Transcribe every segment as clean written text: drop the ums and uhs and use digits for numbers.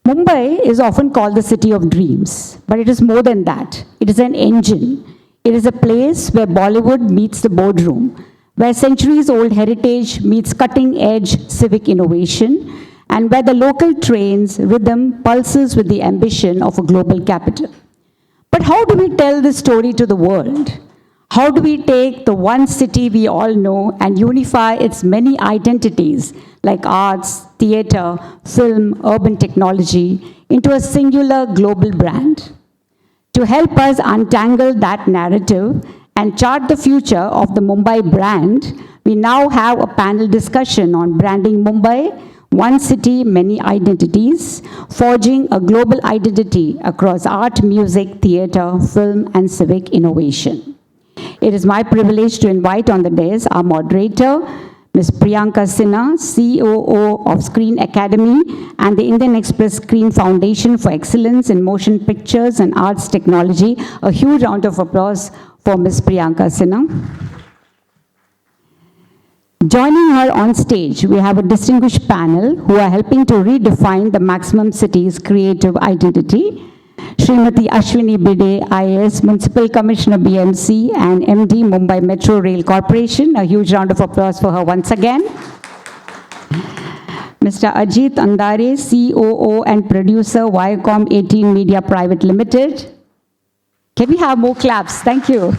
Mumbai is often called the city of dreams, but it is more than that. It is an engine. It is a place where Bollywood meets the boardroom, where centuries-old heritage meets cutting-edge civic innovation, and where the local train's rhythm pulses with the ambition of a global capital. But how do we tell this story to the world? How do we take the one city we all know and unify its many identities like arts, theater, film, urban technology into a singular global brand? To help us untangle that narrative and chart the future of the Mumbai brand, we now have a panel discussion on branding Mumbai, one city, many identities, forging a global identity across art, music, theater, film, and civic innovation. It is my privilege to invite on the dais our moderator, Ms. Priyanka Sinha, COO of Screen Academy and the Indian Express Screen Foundation for Excellence in Motion Pictures and Arts Technology. A huge round of applause for Ms. Priyanka Sinha. Joining her on stage, we have a distinguished panel who are helping to redefine the maximum city's creative identity. Srimati Ashwini Bide, IAS, Municipal Commissioner BMC and MD Mumbai Metro Rail Corporation. A huge round of applause for her once again. Mr. Ajit Andare, COO and producer, Viacom 18 Media Private Limited. Can we have more claps? Thank you.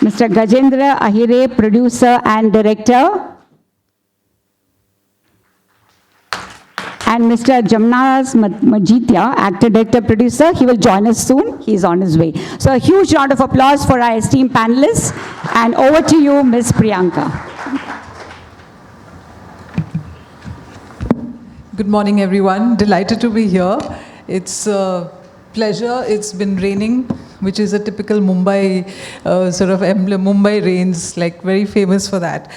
Mr. Gajendra Ahire, producer and director. And Mr. Jamnas Majitya, actor, director, producer. He will join us soon. He's on his way. So a huge round of applause for our esteemed panelists. And over to you, Ms. Priyanka. Good morning, everyone. Delighted to be here. It's a pleasure. It's been raining, which is a typical Mumbai sort of emblem. Mumbai rains, like very famous for that.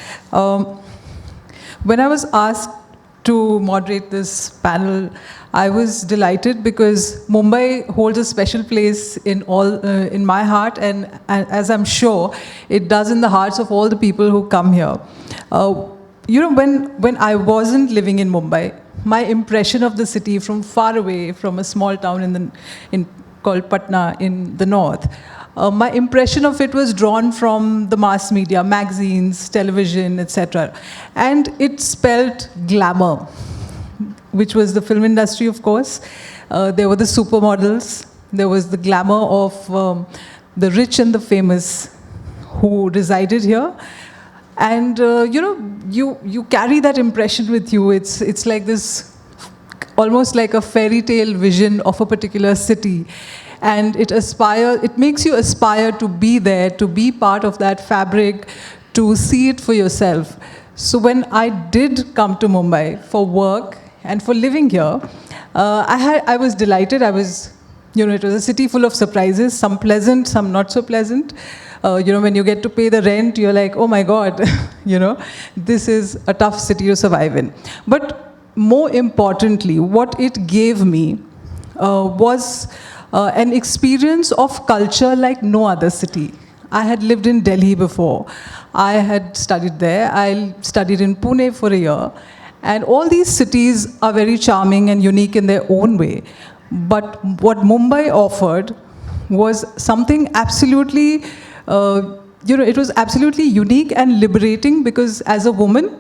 When I was asked to moderate this panel, I was delighted because Mumbai holds a special place in my heart, and as I'm sure it does in the hearts of all the people who come here. You know, when I wasn't living in Mumbai, my impression of the city from far away, from a small town called Patna in the north, my impression of it was drawn from the mass media, magazines, television, etc. And it spelled glamour, which was the film industry, of course. There were the supermodels. There was the glamour of the rich and the famous who resided here. And you know, you carry that impression with you. It's like this, almost like a fairy tale vision of a particular city. And it makes you aspire to be there, to be part of that fabric, to see it for yourself. So when I did come to Mumbai for work and for living here, I was delighted. It was a city full of surprises, some pleasant, some not so pleasant. When you get to pay the rent, you're like, oh my God, this is a tough city to survive in. But more importantly, what it gave me was an experience of culture like no other city. I had lived in Delhi before. I had studied there. I studied in Pune for a year. And all these cities are very charming and unique in their own way. But what Mumbai offered was something absolutely, it was absolutely unique and liberating, because as a woman,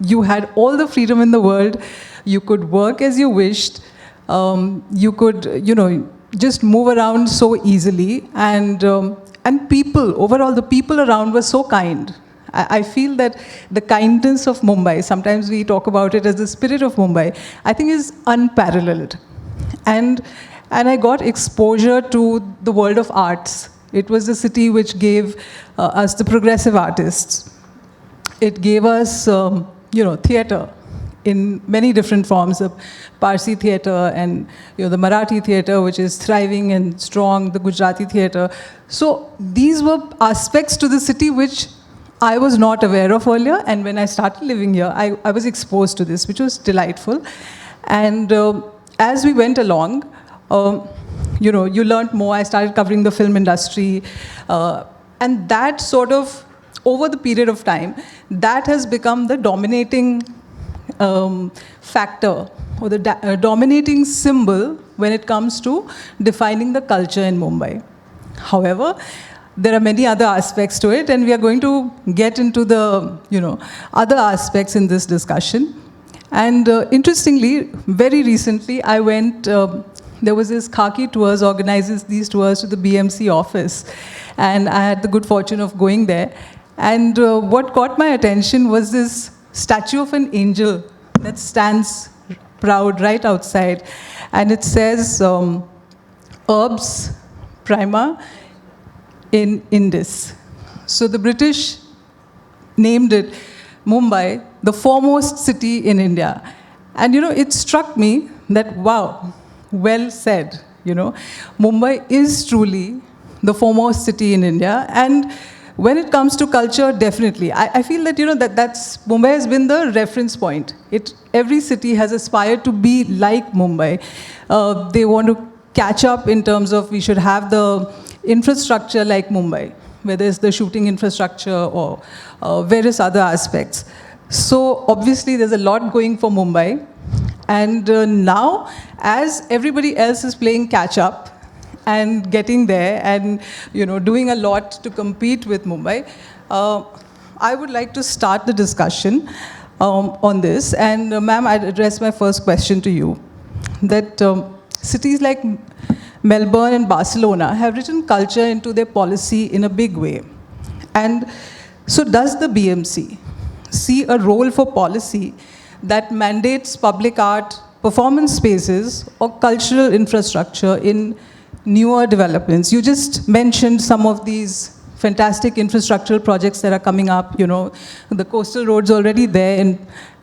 you had all the freedom in the world. You could work as you wished. You could, just move around so easily. And people, overall, the people around were so kind. I feel that the kindness of Mumbai, sometimes we talk about it as the spirit of Mumbai, I think is unparalleled. And I got exposure to the world of arts. It was the city which gave us the progressive artists. It gave us, theater in many different forms, the Parsi theater and the Marathi theater, which is thriving and strong, the Gujarati theater. So these were aspects to the city which I was not aware of earlier, and when I started living here, I was exposed to this, which was delightful. And as we went along, you learned more. I started covering the film industry, and that sort of, over the period of time, that has become the dominating factor or the dominating symbol when it comes to defining the culture in Mumbai. However, there are many other aspects to it, and we are going to get into the other aspects in this discussion. And interestingly, very recently, I went, there was this Khaki Tours, organizes these tours to the BMC office, and I had the good fortune of going there. And what caught my attention was this statue of an angel that stands proud right outside. And it says, Herbs Prima in Indus. So the British named it Mumbai, the foremost city in India. And it struck me that, wow, well said. Mumbai is truly the foremost city in India. And when it comes to culture, definitely. I feel that, that's Mumbai has been the reference point. Every city has aspired to be like Mumbai. They want to catch up in terms of we should have the infrastructure like Mumbai, whether it's the shooting infrastructure or various other aspects. So obviously there's a lot going for Mumbai. And now, as everybody else is playing catch up and getting there and doing a lot to compete with Mumbai, I would like to start the discussion on this. And ma'am, I'd address my first question to you. That cities like Melbourne and Barcelona have written culture into their policy in a big way. And so does the BMC see a role for policy that mandates public art, performance spaces, or cultural infrastructure in newer developments? You just mentioned some of these fantastic infrastructural projects that are coming up. The coastal road's already there, and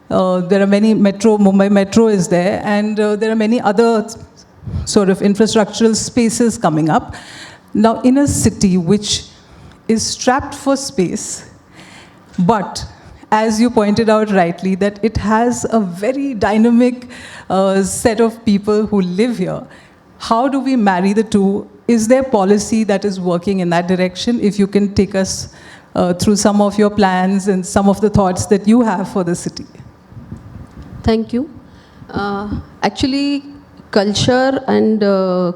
there are many Mumbai Metro is there, and there are many other sort of infrastructural spaces coming up. Now, in a city which is strapped for space, but as you pointed out rightly, that it has a very dynamic set of people who live here, how do we marry the two? Is there policy that is working in that direction? If you can take us through some of your plans and some of the thoughts that you have for the city. Thank you. Actually, culture and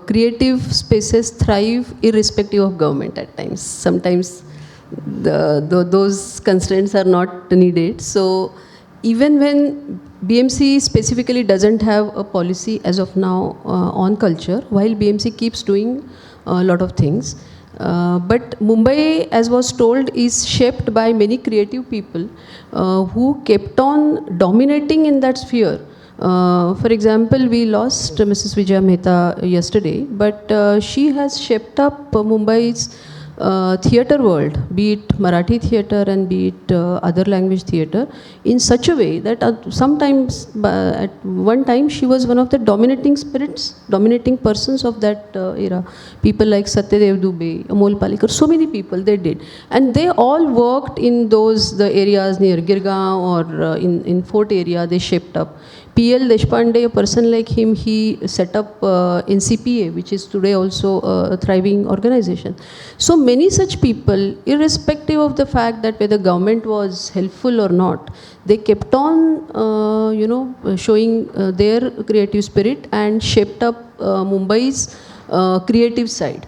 creative spaces thrive irrespective of government at times. Sometimes those constraints are not needed. So even when BMC specifically doesn't have a policy as of now on culture, while BMC keeps doing a lot of things. But Mumbai, as was told, is shaped by many creative people who kept on dominating in that sphere. For example, we lost Mrs. Vijaya Mehta yesterday, but she has shaped up Mumbai's theatre world, be it Marathi theatre and be it other language theatre, in such a way that sometimes, at one time, she was one of the dominating spirits, dominating persons of that era. People like Satyadev Dubey, Amol Palekar, so many people, they did. And they all worked in the areas near Girgaon or in Fort area, they shaped up. P.L. Deshpande, a person like him, he set up NCPA, which is today also a thriving organization. So many such people, irrespective of the fact that whether government was helpful or not, they kept on, showing their creative spirit and shaped up Mumbai's creative side.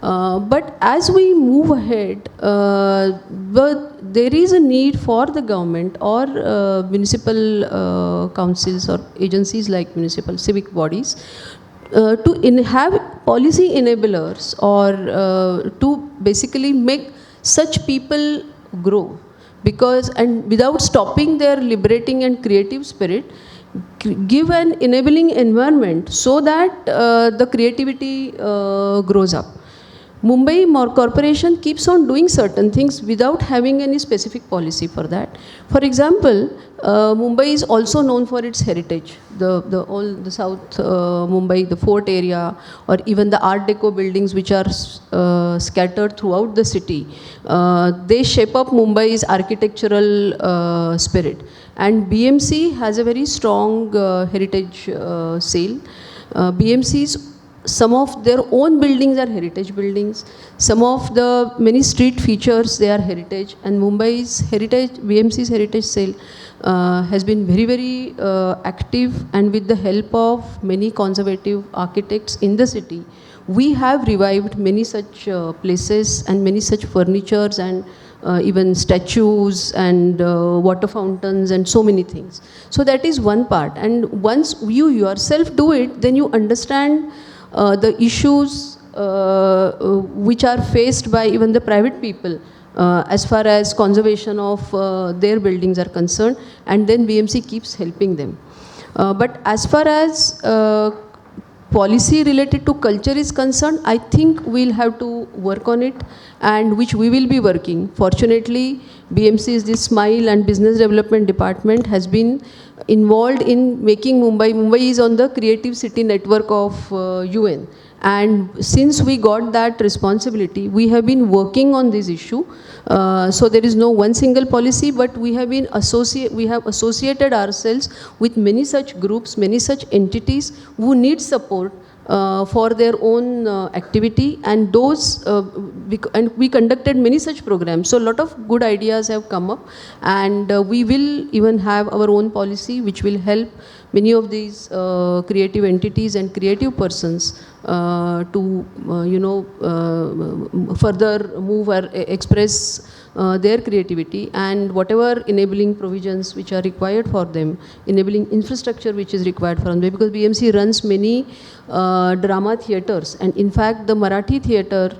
But as we move ahead, there is a need for the government or municipal councils or agencies like municipal civic bodies to have policy enablers or to basically make such people grow. Because, and without stopping their liberating and creative spirit, give an enabling environment so that the creativity grows up. Mumbai Corporation keeps on doing certain things without having any specific policy for that. For example, Mumbai is also known for its heritage. All the South Mumbai, the fort area, or even the Art Deco buildings which are scattered throughout the city, they shape up Mumbai's architectural spirit. And BMC has a very strong heritage sale. BMC's some of their own buildings are heritage buildings. Some of the many street features, they are heritage. And Mumbai's heritage, BMC's heritage sale has been very, very active, and with the help of many conservative architects in the city, we have revived many such places and many such furnitures and even statues and water fountains and so many things. So that is one part. And once you yourself do it, then you understand the issues which are faced by even the private people as far as conservation of their buildings are concerned, and then BMC keeps helping them. But as far as policy related to culture is concerned, I think we'll have to work on it, and which we will be working. Fortunately, BMC's this Smile and Business Development Department has been involved in making Mumbai is on the Creative City Network of UN. And since we got that responsibility, we have been working on this issue. So there is no one single policy, but we have associated ourselves with many such groups, many such entities who need support for their own activity, and those and we conducted many such programs. So a lot of good ideas have come up, and we will even have our own policy which will help many of these creative entities and creative persons to further move or express their creativity, and whatever enabling provisions which are required for them, enabling infrastructure which is required for them, because BMC runs many drama theatres, and in fact the Marathi theatre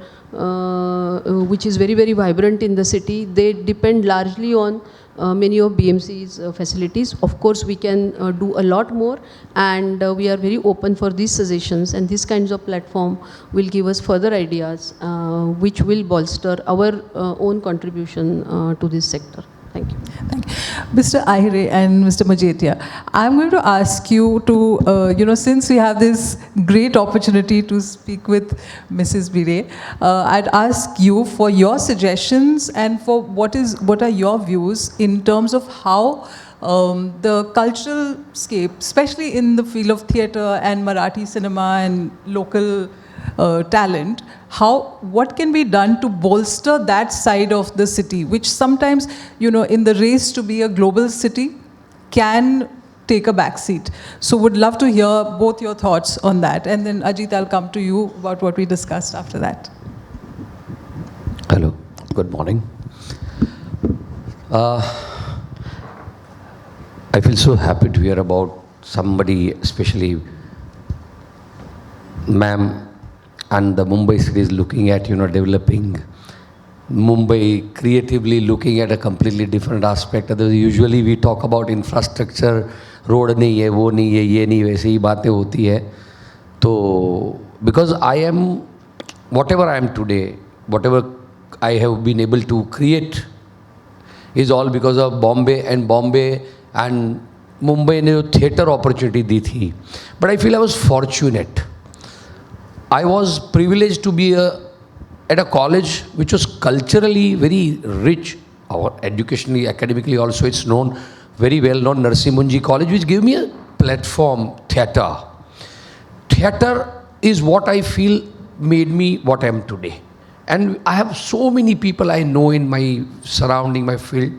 which is very, very vibrant in the city, they depend largely on many of BMC's facilities. Of course, we can do a lot more, and we are very open for these suggestions, and these kinds of platform will give us further ideas which will bolster our own contribution to this sector. Thank you. Thank you. Mr. Ahire and Mr. Majetia, I'm going to ask you to, since we have this great opportunity to speak with Mrs. Bire, I'd ask you for your suggestions and for what are your views in terms of how the cultural scape, especially in the field of theatre and Marathi cinema and local talent, what can be done to bolster that side of the city, which sometimes, in the race to be a global city, can take a back seat. So would love to hear both your thoughts on that. And then Ajit, I'll come to you about what we discussed after that. Hello, good morning. I feel so happy to hear about somebody, especially ma'am, and the Mumbai city is looking at, developing Mumbai creatively, looking at a completely different aspect. Usually we talk about infrastructure, road nahi hai, wo nahi hai, ye nahi, वैसे ही बातें होती है. तो because whatever I am today, whatever I have been able to create is all because of Bombay and Mumbai ने जो theatre opportunity दी थी. But I feel I was fortunate. I was privileged to be at a college which was culturally very rich. Our educationally, academically also, it's known, very well known, Narsi Munji College, which gave me a platform, theatre. Theatre is what I feel made me what I am today. And I have so many people I know in my surrounding, my field.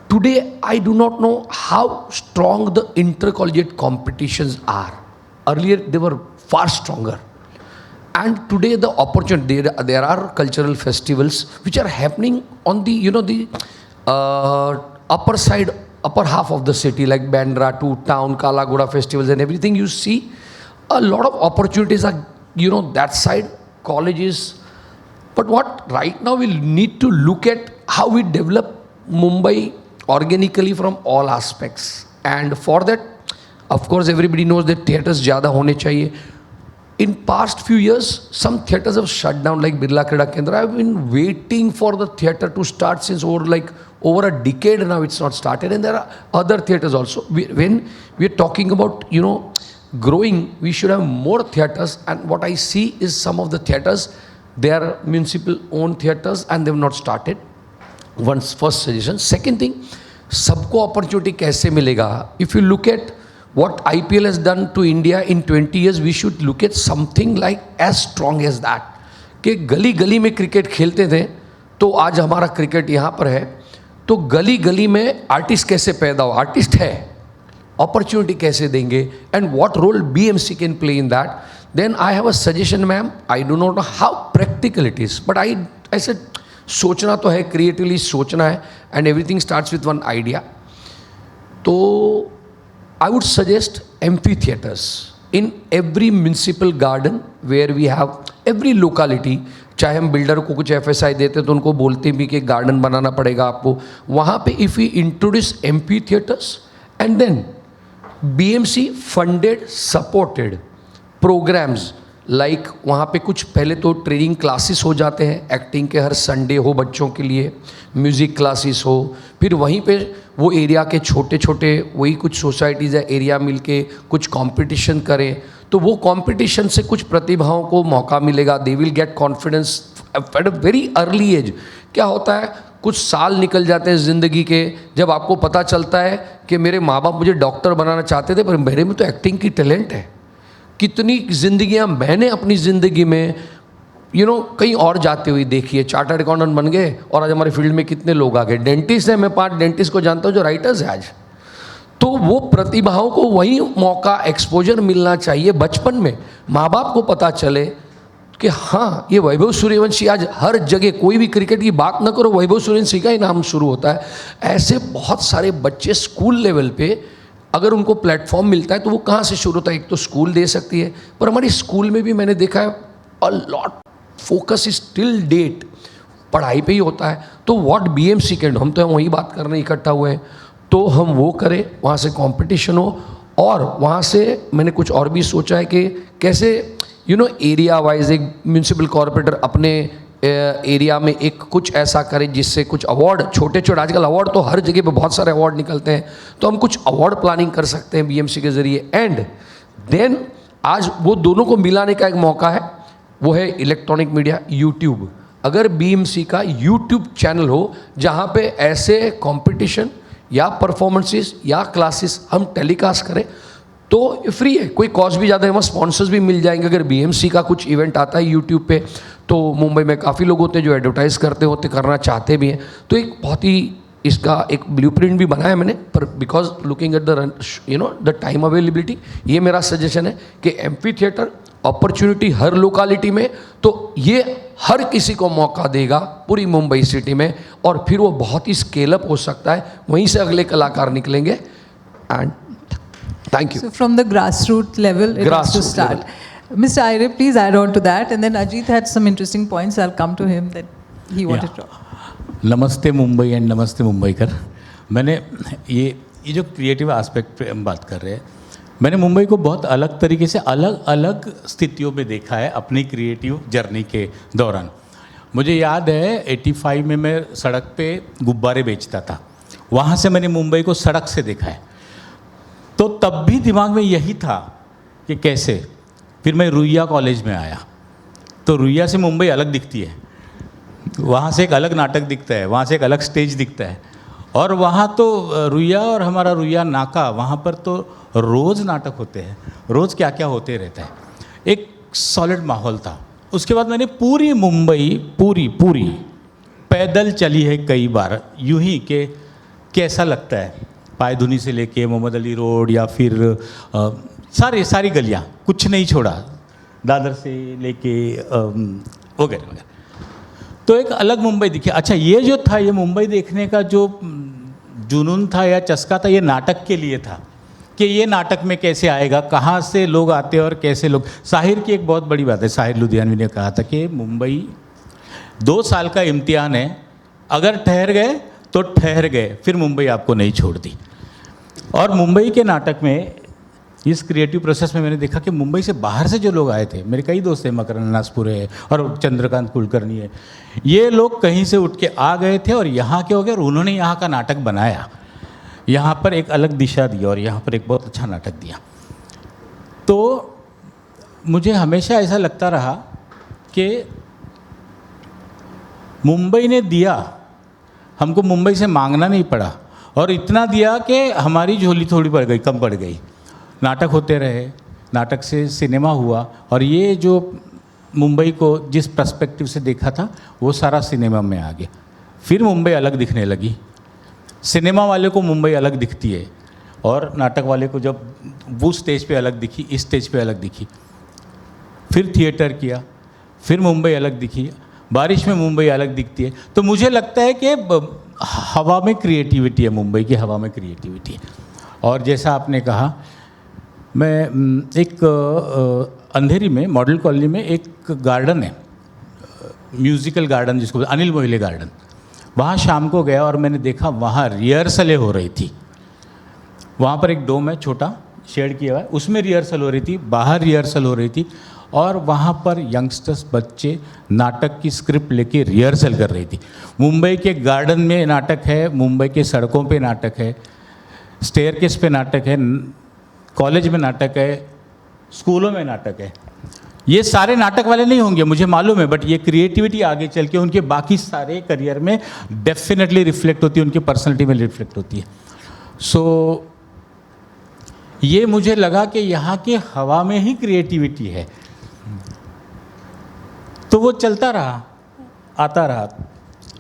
Today, I do not know how strong the intercollegiate competitions are. Earlier, they were far stronger. And today, the opportunity, there are cultural festivals which are happening on the, upper side, upper half of the city, like Bandra, to town, Kalagoda festivals and everything. You see, a lot of opportunities are, that side, colleges. But what right now we'll need to look at how we develop Mumbai organically from all aspects. And for that, of course, everybody knows that theatres ज़्यादा होने चाहिए. In past few years, some theatres have shut down, like Birla Krida Kendra. I've been waiting for the theatre to start since over a decade now. It's not started, and there are other theatres also. When we're talking about growing, we should have more theatres. And what I see is some of the theatres, they are municipal-owned theatres, and they've not started. First suggestion. Second thing, सबको opportunity कैसे मिलेगा? If you look at what IPL has done to India in 20 years, we should look at something like as strong as that. कि गली गली में cricket खेलते थे, तो आज हमारा क्रिकेट यहाँ पर है. तो गली गली में आर्टिस्ट कैसे पैदा हो, आर्टिस्ट है, अपॉर्चुनिटी कैसे देंगे, and what role BMC can play in that. Then I have a suggestion ma'am, I do not know how practical it is, but I ऐसे सोचना तो है, क्रिएटिवली सोचना है, and everything starts with one idea. तो I would suggest amphitheaters in every municipal garden where we have every locality. चाहे हम builder को कुछ FSI देते तो उनको बोलते भी कि गार्डन बनाना पड़ेगा आपको, वहाँ पे if we introduce amphitheaters and then BMC funded supported programs like वहाँ पे कुछ पहले तो ट्रेनिंग क्लासेस हो जाते हैं, एक्टिंग के हर संडे हो बच्चों के लिए, म्यूज़िक क्लासेस हो, फिर वहीं पे वो एरिया के छोटे छोटे वही कुछ सोसाइटीज़ या एरिया मिलके कुछ कंपटीशन करें, तो वो कंपटीशन से कुछ प्रतिभाओं को मौका मिलेगा. They will get confidence at a very early age. क्या होता है, कुछ साल निकल जाते हैं ज़िंदगी के, जब आपको पता चलता है कि मेरे माँ बाप मुझे डॉक्टर बनाना चाहते थे पर मेरे में तो एक्टिंग की टैलेंट है. कितनी जिंदगियां मैंने अपनी ज़िंदगी में कहीं और जाते हुए देखी है. चार्टर्ड अकाउंटेंट बन गए और आज हमारे फील्ड में कितने लोग आ गए. डेंटिस्ट है, मैं 5 डेंटिस्ट को जानता हूँ जो राइटर्स है आज. तो वो प्रतिभाओं को वही मौका, एक्सपोजर मिलना चाहिए बचपन में. माँ बाप को पता चले कि हाँ ये वैभव सूर्यवंशी आज हर जगह, कोई भी क्रिकेट की बात ना करो, वैभव सूर्यवंशी का ही नाम शुरू होता है. ऐसे बहुत सारे बच्चे स्कूल लेवल पे अगर उनको प्लेटफॉर्म मिलता है तो वो कहाँ से शुरू होता है. एक तो स्कूल दे सकती है, पर हमारी स्कूल में भी मैंने देखा है a lot focus is till date पढ़ाई पे ही होता है. तो व्हाट BMC कैन, हम तो वही बात करने इकट्ठा हुए हैं, तो हम वो करें, वहाँ से कंपटीशन हो. और वहाँ से मैंने कुछ और भी सोचा है कि कैसे एरिया वाइज एक म्यूनसिपल कॉर्पोरेटर अपने एरिया में एक कुछ ऐसा करे जिससे कुछ अवार्ड, छोटे छोटे, आजकल अवार्ड तो हर जगह पे बहुत सारे अवार्ड निकलते हैं, तो हम कुछ अवार्ड प्लानिंग कर सकते हैं BMC के ज़रिए. एंड देन आज वो दोनों को मिलाने का एक मौका है, वो है इलेक्ट्रॉनिक मीडिया, YouTube. अगर BMC का YouTube चैनल हो जहाँ पे ऐसे कंपटीशन या परफॉर्मेंसेस या क्लासेस हम टेलीकास्ट करें तो फ्री है, कोई कॉस्ट भी ज़्यादा है, वहाँ स्पॉन्सर्स भी मिल जाएंगे. अगर BMC का कुछ इवेंट आता है यूट्यूब पे, तो मुंबई में काफ़ी लोग होते हैं जो एडवर्टाइज़ करते होते, करना चाहते भी हैं. तो एक बहुत ही इसका एक ब्लूप्रिंट भी बनाया मैंने, पर because looking at the time availability, ये मेरा सजेशन है कि एम्फी थिएटर अपॉर्चुनिटी हर लोकालिटी में, तो ये हर किसी को मौका देगा पूरी मुंबई सिटी में, और फिर वो बहुत ही स्केल अप हो सकता है, वहीं से अगले कलाकार निकलेंगे. And thank you. So from the grassroots level, it has to start. Mr. Aire, please add on to that. And then Ajit had some interesting points. I'll come to him that he wanted to. नमस्ते Mumbai and नमस्ते मुंबईकर. मैंने ये जो creative aspect पे हम बात कर रहे हैं, मैंने मुंबई को बहुत अलग तरीके से अलग अलग स्थितियों में देखा है अपनी क्रिएटिव जर्नी के दौरान. मुझे याद है 85 में मैं सड़क पे गुब्बारे बेचता था. वहाँ से मैंने मुंबई को सड़क से देखा है. तो तब भी दिमाग में यही था कि कैसे. फिर मैं रुइया कॉलेज में आया, तो रुइया से मुंबई अलग दिखती है. वहाँ से एक अलग नाटक दिखता है, वहाँ से एक अलग स्टेज दिखता है. और वहाँ तो रुइया और हमारा रुइया नाका, वहाँ पर तो रोज़ नाटक होते हैं, रोज़ क्या क्या होते रहता है. एक सॉलिड माहौल था. उसके बाद मैंने पूरी मुंबई पूरी पैदल चली है कई बार, यूं ही कि कैसा लगता है. पायधुनी से लेके मोहम्मद अली रोड या फिर सारी गलियाँ, कुछ नहीं छोड़ा, दादर से लेके वगैरह वगैरह. तो एक अलग मुंबई दिखी. अच्छा, ये जो था, ये मुंबई देखने का जो जुनून था या चस्का था, ये नाटक के लिए था कि ये नाटक में कैसे आएगा, कहाँ से लोग आते हैं और कैसे लोग. साहिर की एक बहुत बड़ी बात है, साहिर लुधियानवी ने कहा था कि मुंबई 2 साल का इम्तिहान है, अगर ठहर गए तो ठहर गए, फिर मुंबई आपको नहीं छोड़ती. और मुंबई के नाटक में, इस क्रिएटिव प्रोसेस में मैंने देखा कि मुंबई से बाहर से जो लोग आए थे, मेरे कई दोस्त हैं, मकरंद नासपुरे है और चंद्रकांत कुलकर्णी है, ये लोग कहीं से उठ के आ गए थे और यहाँ के हो गए और उन्होंने यहाँ का नाटक बनाया, यहाँ पर एक अलग दिशा दी और यहाँ पर एक बहुत अच्छा नाटक दिया. तो मुझे हमेशा ऐसा लगता रहा कि मुंबई ने दिया, हमको मुंबई से मांगना नहीं पड़ा, और इतना दिया कि हमारी झोली थोड़ी बढ़ गई, कम पड़ गई. नाटक होते रहे, नाटक से सिनेमा हुआ, और ये जो मुंबई को जिस पर्सपेक्टिव से देखा था वो सारा सिनेमा में आ गया। फिर मुंबई अलग दिखने लगी, सिनेमा वाले को मुंबई अलग दिखती है, और नाटक वाले को जब वो स्टेज पे अलग दिखी, इस स्टेज पे अलग दिखी, फिर थिएटर किया, फिर मुंबई अलग दिखी, बारिश में मुंबई अलग दिखती है। तो मुझे लगता है कि हवा में क्रिएटिविटी है, मुंबई की हवा में क्रिएटिविटी है। और जैसा आपने कहा, मैं एक अंधेरी में मॉडल कॉलोनी में एक गार्डन है, म्यूज़िकल गार्डन जिसको अनिल मोहिले गार्डन, वहाँ शाम को गया और मैंने देखा वहाँ रिहर्सलें हो रही थी। वहाँ पर एक डोम है छोटा, शेड किया हुआ है, उसमें रिहर्सल हो रही थी, बाहर रिहर्सल हो रही थी, और वहाँ पर यंगस्टर्स बच्चे नाटक की स्क्रिप्ट लेके रिहर्सल कर रही थी। मुंबई के गार्डन में नाटक है, मुंबई के सड़कों पे नाटक है, स्टेयरकेस पे नाटक है, कॉलेज में नाटक है, स्कूलों में नाटक है। ये सारे नाटक वाले नहीं होंगे मुझे मालूम है, बट ये क्रिएटिविटी आगे चल के उनके बाकी सारे करियर में डेफिनेटली रिफ्लेक्ट होती है, उनकी पर्सनैलिटी में रिफ्लेक्ट होती है। सो ये मुझे लगा कि यहाँ की हवा में ही क्रिएटिविटी है, तो वो चलता रहा, आता रहा।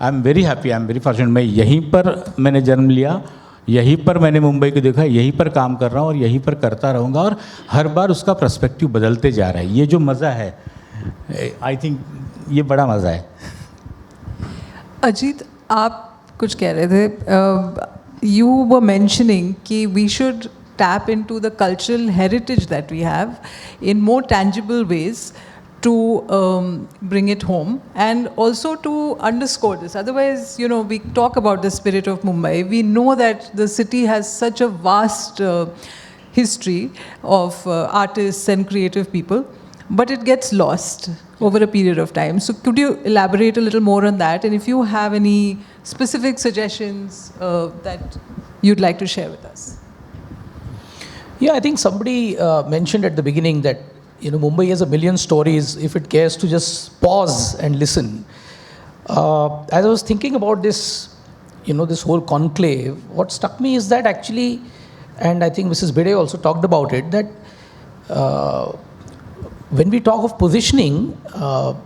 I am very happy, I am very fortunate. मैं यहीं पर मैंने जन्म लिया, यहीं पर मैंने मुंबई को देखा, यहीं पर काम कर रहा हूँ और यहीं पर करता रहूँगा, और हर बार उसका पर्सपेक्टिव बदलते जा रहा है। ये जो मज़ा है, आई थिंक ये बड़ा मज़ा है। अजीत, आप कुछ कह रहे थे, यू वर मेंशनिंग कि we should tap into the cultural heritage that we have in more tangible ways to bring it home, and also to underscore this. Otherwise, you know, we talk about the spirit of Mumbai. We know that the city has such a vast history of artists and creative people, but it gets lost over a period of time. So could you elaborate a little more on that, and if you have any specific suggestions that you'd like to share with us? Yeah, I think somebody mentioned at the beginning that, you know, Mumbai has a million stories if it cares to just pause and listen. As I was thinking about this, you know, this whole conclave, what struck me is that actually, and I think Mrs. Bede also talked about it, that when we talk of positioning,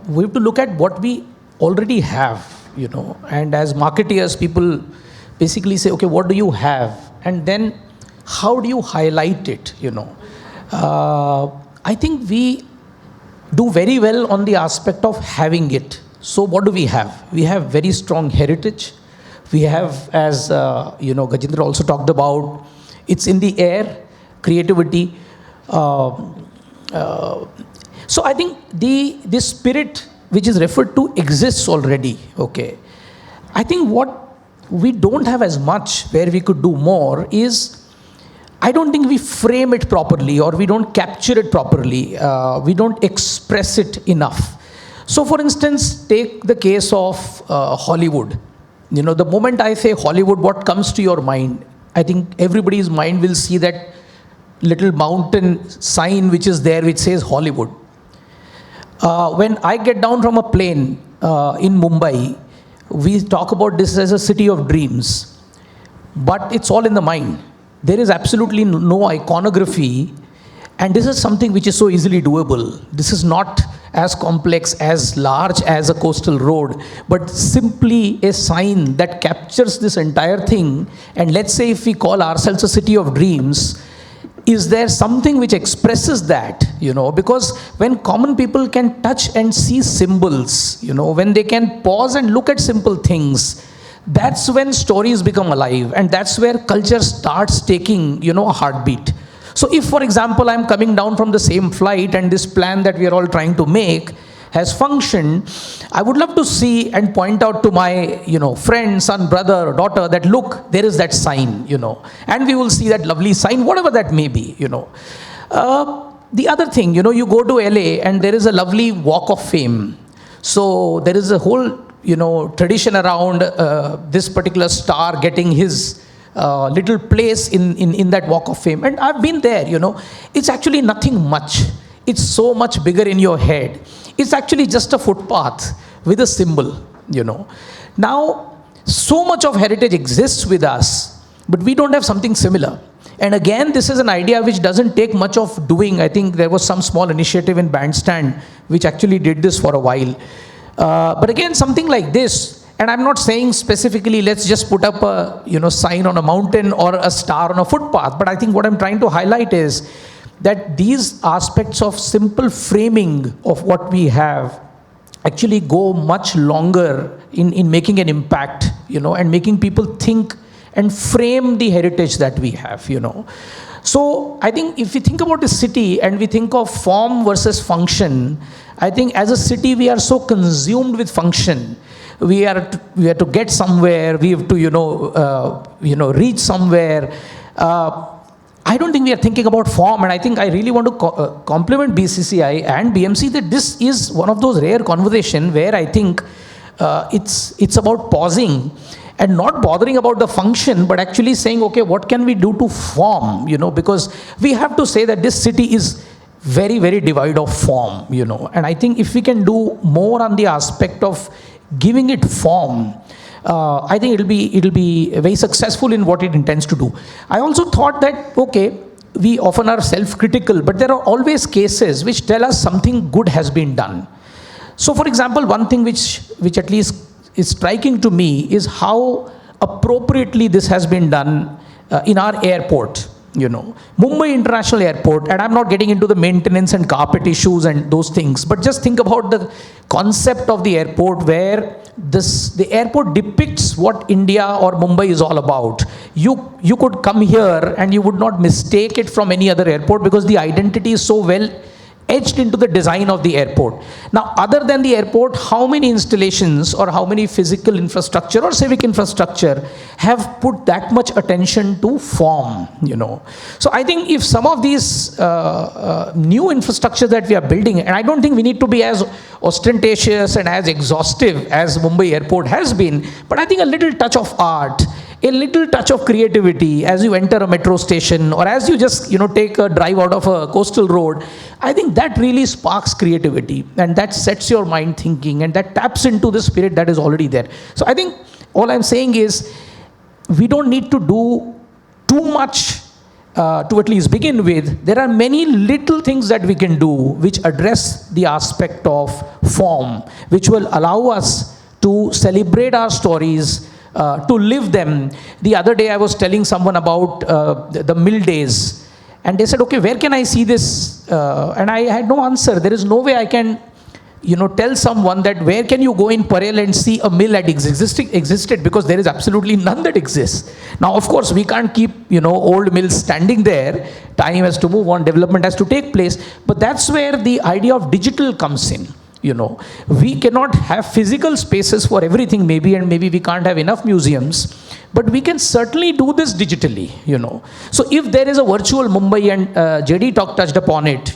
we have to look at what we already have, you know, and as marketeers, people basically say, okay, what do you have? And then how do you highlight it, you know? I think we do very well on the aspect of having it. So what do we have? We have very strong heritage. We have, as you know, Gajendra also talked about, it's in the air, creativity. So I think the spirit which is referred to exists already, okay. I think what we don't have as much, where we could do more, is I don't think we frame it properly, or we don't capture it properly. We don't express it enough. So for instance, take the case of Hollywood. You know, the moment I say Hollywood, what comes to your mind? I think everybody's mind will see that little mountain sign which is there which says Hollywood. When I get down from a plane in Mumbai, we talk about this as a city of dreams, but it's all in the mind. There is absolutely no iconography, and this is something which is so easily doable. This is not as complex, as large as a coastal road, but simply a sign that captures this entire thing. And let's say if we call ourselves a city of dreams, is there something which expresses that, you know? Because when common people can touch and see symbols, you know, when they can pause and look at simple things, that's when stories become alive, and that's where culture starts taking, you know, a heartbeat. So if, for example, I'm coming down from the same flight and this plan that we are all trying to make has functioned, I would love to see and point out to my, you know, friend, son, brother, or daughter that, look, there is that sign, you know, and we will see that lovely sign, whatever that may be, you know. The other thing, you know, you go to LA and there is a lovely walk of fame. So there is a whole, you know, tradition around this particular star getting his little place in that walk of fame. And I've been there, you know. It's actually nothing much. It's so much bigger in your head. It's actually just a footpath with a symbol, you know. Now, so much of heritage exists with us, but we don't have something similar. And again, this is an idea which doesn't take much of doing. I think there was some small initiative in Bandstand which actually did this for a while. But again, something like this, and I'm not saying specifically let's just put up a sign on a mountain or a star on a footpath, but I think what I'm trying to highlight is that these aspects of simple framing of what we have actually go much longer in making an impact, and making people think and frame the heritage that we have, So I think if we think about a city and we think of form versus function, I think as a city we are so consumed with function. We have to get somewhere. We have to reach somewhere. I don't think we are thinking about form, and I think I really want to compliment BCCI and BMC that this is one of those rare conversations where I think it's about pausing and not bothering about the function, but actually saying, okay, what can we do to form, because we have to say that this city is very, very devoid of form, and I think if we can do more on the aspect of giving it form, I think it'll be very successful in what it intends to do. I also thought that, okay, we often are self-critical, but there are always cases which tell us something good has been done. So for example, one thing which at least is striking to me is how appropriately this has been done in our airport, Mumbai International Airport, and I'm not getting into the maintenance and carpet issues and those things, but just think about the concept of the airport where the airport depicts what India or Mumbai is all about. You could come here and you would not mistake it from any other airport because the identity is so well etched into the design of the airport. Now, other than the airport, how many installations or how many physical infrastructure or civic infrastructure have put that much attention to form, So I think if some of these new infrastructure that we are building, and I don't think we need to be as ostentatious and as exhaustive as Mumbai Airport has been, but I think a little touch of art, a little touch of creativity as you enter a metro station or as you just take a drive out of a coastal road, I think that really sparks creativity and that sets your mind thinking and that taps into the spirit that is already there. So I think all I'm saying is we don't need to do too much to at least begin with. There are many little things that we can do which address the aspect of form, which will allow us to celebrate our stories, to live them. The other day I was telling someone about the mill days, and they said, okay, where can I see this? And I had no answer. There is no way I can tell someone that where can you go in Parel and see a mill that existed, because there is absolutely none that exists. Now, of course, we can't keep old mills standing there. Time has to move on, development has to take place, but that's where the idea of digital comes in. We cannot have physical spaces for everything maybe, and maybe we can't have enough museums, but we can certainly do this digitally, So if there is a virtual Mumbai, and JD touched upon it,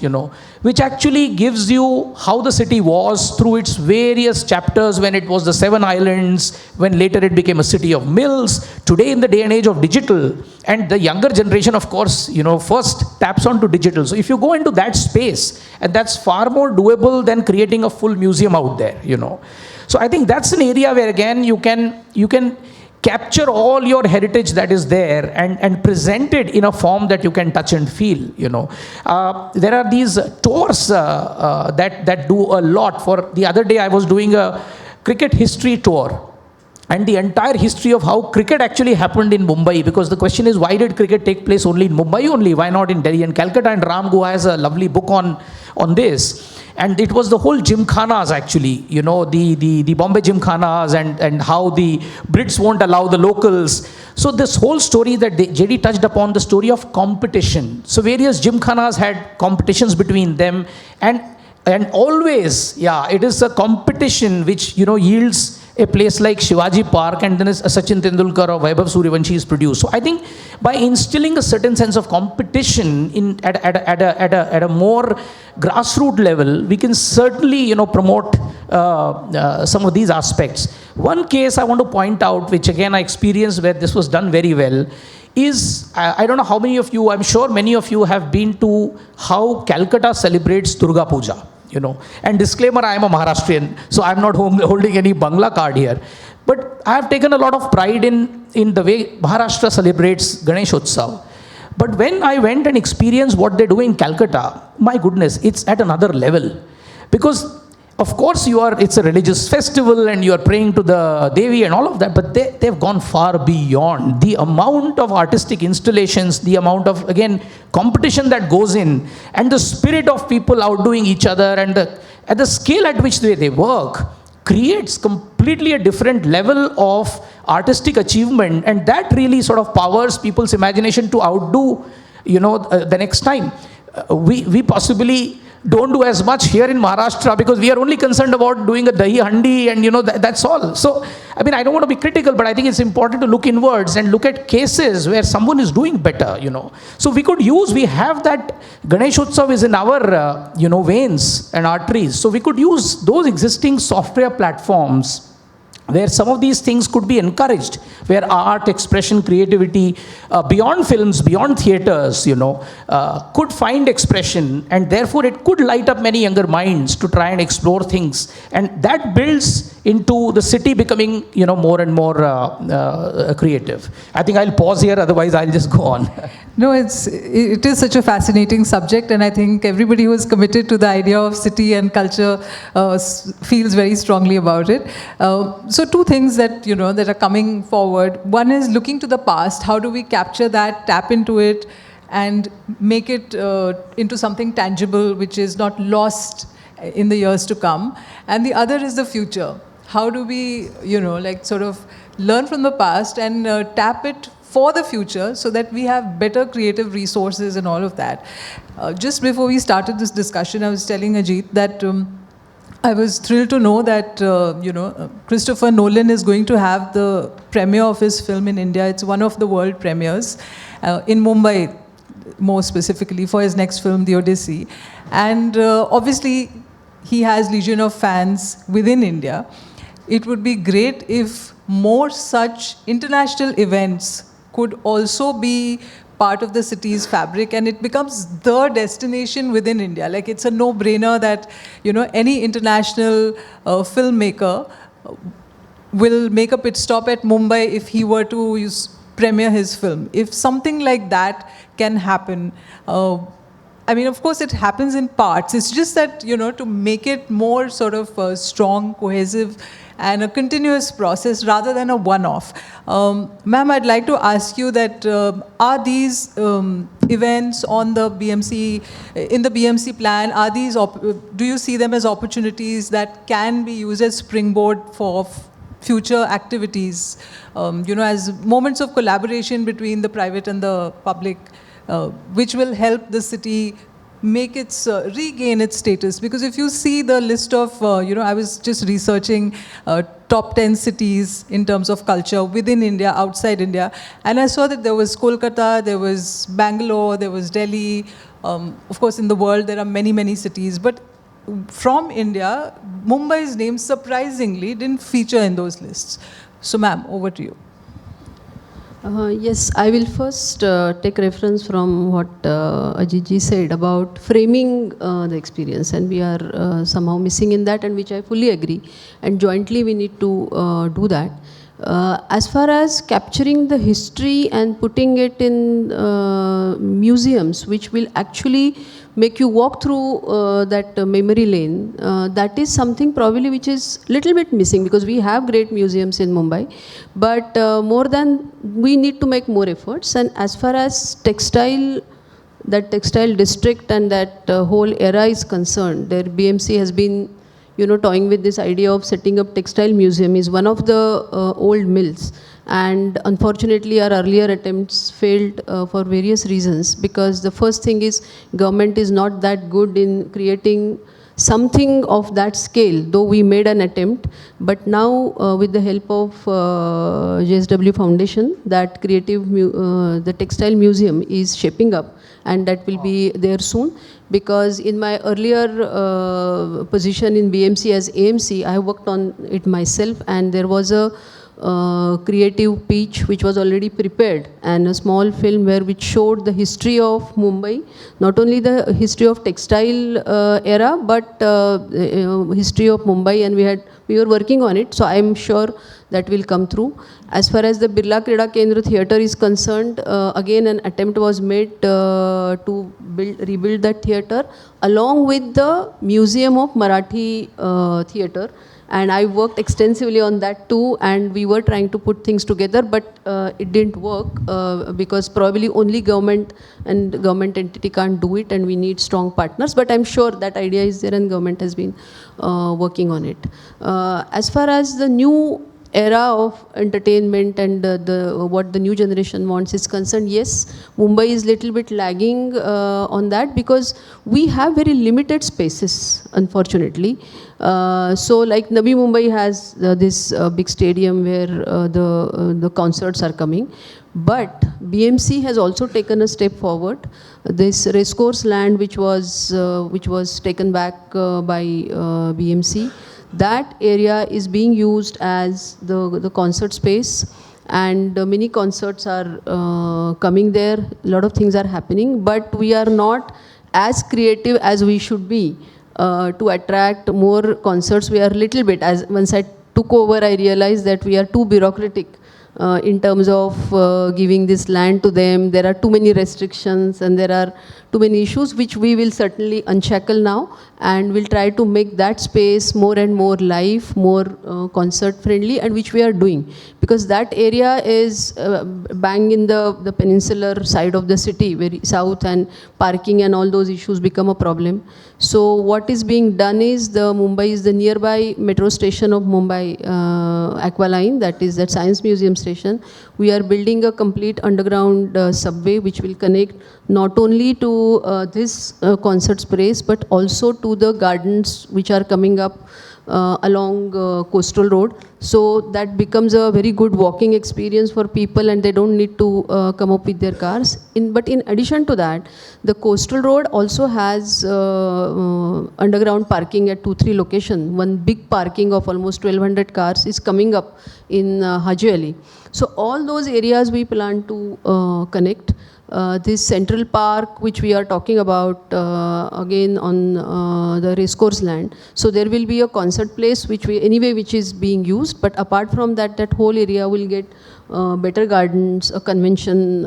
which actually gives you how the city was through its various chapters when it was the 7 islands, when later it became a city of mills, today in the day and age of digital, and the younger generation, of course, first taps onto digital. So if you go into that space, and that's far more doable than creating a full museum out there, So I think that's an area where again you can capture all your heritage that is there and present it in a form that you can touch and feel, There are these tours that do a lot. For the other day I was doing a cricket history tour, and the entire history of how cricket actually happened in Mumbai, because the question is, why did cricket take place only in Mumbai only? Why not in Delhi and Calcutta? And Ram Guha has a lovely book on this. And it was the whole gymkhanas actually, the Bombay gymkhanas and how the Brits won't allow the locals. So this whole story that JD touched upon, the story of competition. So various gymkhanas had competitions between them, and always, it is a competition which, yields a place like Shivaji Park, and then a Sachin Tendulkar or Vaibhav Suryavanshi is produced. So I think by instilling a certain sense of competition at a more grassroots level, we can certainly promote some of these aspects. One case I want to point out, which again I experienced where this was done very well, is I don't know how many of you, I'm sure many of you have been to how Calcutta celebrates Durga Puja. And disclaimer, I am a Maharashtrian, so I'm not holding any Bangla card here. But I have taken a lot of pride in the way Maharashtra celebrates Ganesh Utsav. But when I went and experienced what they do in Calcutta, my goodness, it's at another level. Because of course it's a religious festival and you are praying to the Devi and all of that, but they've gone far beyond. The amount of artistic installations, the amount of, again, competition that goes in, and the spirit of people outdoing each other, and at the scale at which they work, creates completely a different level of artistic achievement, and that really sort of powers people's imagination to outdo, the next time. We possibly don't do as much here in Maharashtra because we are only concerned about doing a dahi handi and that's all. So, I mean, I don't want to be critical, but I think it's important to look inwards and look at cases where someone is doing better, So we have that Ganesh Utsav is in our, veins and arteries. So we could use those existing software platforms where some of these things could be encouraged, where art, expression, creativity, beyond films, beyond theaters, could find expression, and therefore it could light up many younger minds to try and explore things. And that builds into the city becoming, more and more creative. I think I'll pause here, otherwise I'll just go on. No, it is such a fascinating subject, and I think everybody who is committed to the idea of city and culture feels very strongly about it. So two things that that are coming forward. One is looking to the past. How do we capture that, tap into it, and make it into something tangible, which is not lost in the years to come? And the other is the future. How do we, sort of learn from the past and tap it for the future so that we have better creative resources and all of that? Just before we started this discussion, I was telling Ajit that I was thrilled to know that, Christopher Nolan is going to have the premiere of his film in India. It's one of the world premieres in Mumbai, more specifically, for his next film, The Odyssey. And obviously, he has legion of fans within India. It would be great if more such international events could also be part of the city's fabric, and it becomes the destination within India. Like, it's a no-brainer that, any international filmmaker will make a pit stop at Mumbai if he were to premiere his film. If something like that can happen, I mean, of course, it happens in parts. It's just that, to make it more sort of strong, cohesive, and a continuous process rather than a one-off. Ma'am, I'd like to ask you that are these events on the BMC, in the BMC plan, are these, do you see them as opportunities that can be used as springboard for future activities, as moments of collaboration between the private and the public, which will help the city make its regain its status? Because if you see the list of, I was just researching top 10 cities in terms of culture within India, outside India, and I saw that there was Kolkata, there was Bangalore, there was Delhi. Of course, in the world, there are many, many cities. But from India, Mumbai's name surprisingly didn't feature in those lists. So, ma'am, over to you. Yes, I will first take reference from what Ajit said about framing the experience, and we are somehow missing in that, and which I fully agree, and jointly we need to do that. As far as capturing the history and putting it in museums, which will actually make you walk through that memory lane, that is something probably which is little bit missing, because we have great museums in Mumbai, but more than, we need to make more efforts. And as far as that textile district and that whole era is concerned, there BMC has been toying with this idea of setting up textile museum. Is one of the old mills, and unfortunately our earlier attempts failed for various reasons, because the first thing is government is not that good in creating something of that scale, though we made an attempt. But now with the help of JSW Foundation, that the textile museum is shaping up, and that will be there soon. Because in my earlier position in BMC as AMC, I worked on it myself, and there was a creative pitch which was already prepared, and a small film which showed the history of Mumbai, not only the history of textile era, but history of Mumbai, and we were working on it. So I am sure that will come through. As far as the Birla Krida Kendra theatre is concerned, again an attempt was made to rebuild that theatre along with the Museum of Marathi Theatre. And I worked extensively on that too, and we were trying to put things together, but it didn't work because probably only government and government entity can't do it, and we need strong partners. But I'm sure that idea is there, and government has been working on it. As far as the new era of entertainment and what the new generation wants is concerned, yes, Mumbai is little bit lagging on that because we have very limited spaces, unfortunately. So like Navi Mumbai has this big stadium where the concerts are coming. But BMC has also taken a step forward. This racecourse land which was taken back by BMC, that area is being used as the concert space, and many concerts are coming there. A lot of things are happening, but we are not as creative as we should be to attract more concerts. We are little bit, as once I took over, I realized that we are too bureaucratic in terms of giving this land to them. There are too many restrictions and there are too many issues which we will certainly unshackle now, and we'll try to make that space more and more live, more concert friendly, and which we are doing, because that area is bang in the peninsular side of the city, very south, and parking and all those issues become a problem. So what is being done is Mumbai is the nearby metro station of Mumbai Aqualine, that is that Science Museum station. We are building a complete underground subway which will connect not only to this concert space but also to the gardens which are coming up along Coastal Road. So that becomes a very good walking experience for people, and they don't need to come up with their cars. But in addition to that, the Coastal Road also has underground parking at 2-3 locations. One big parking of almost 1,200 cars is coming up in Haji Ali. So all those areas we plan to connect. This Central Park which we are talking about again on the racecourse land, so there will be a concert place which is being used, but apart from that, that whole area will get better gardens, a convention